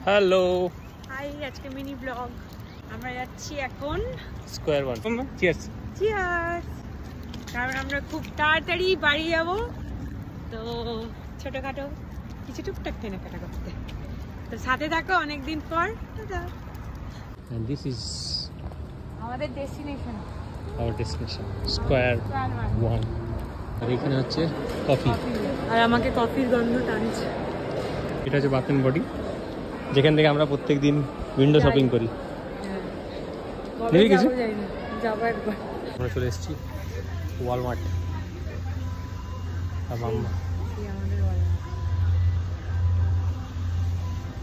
Hello hi, আজকে mini blog. আমরা যাচ্ছি এখন স্কয়ার ওয়ান। চিয়ার্স। চিয়ার্স। কারণ আমরা খুব তাড়াতাড়ি বাড়ি যাব, তো ছোটখাটো কিছু টুকটাক কেনাকাটা করতে। তো সাথে থাকো অনেকদিন পর। And this is আমাদের destination, our destination, square one. আর এখানে হচ্ছে কফি, আর আমাকে কফির গন্ধ টানছে। এটা হচ্ছে বাথ এন্ড বডি, যেখান থেকে আমরা প্রত্যেকদিন উইন্ডো শপিং করি। কিছু যাবো একবার। আমরা চলে এসেছি ওয়ালমার্ট।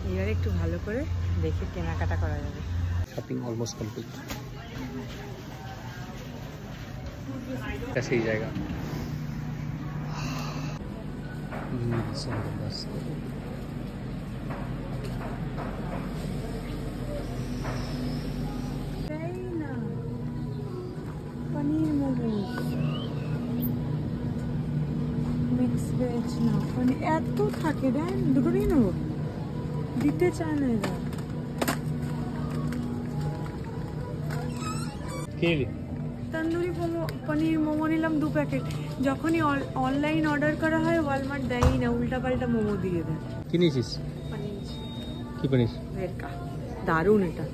এবারে একটু ভালো করে দেখে কেনাকাটা করা যাবে। Shopping almost complete. এটা সেই জায়গা। পনির মোমোস, মিক্স ভেজ না পনির এত থাকে। দেন দুটো নিয়ে নেবো, দিতে চায় না এরা। তন্দুরি পনির মোমো নিলাম 2 প্যাকেট। যখনই অনলাইন অর্ডার করা হয় ওয়ালমার্ট দেয়ই না, উল্টাপাল্টা মোমো দিয়ে দেয়। কি নিয়েছিস? পনির। কি পনির? ভেরকা, দারুণ এটা।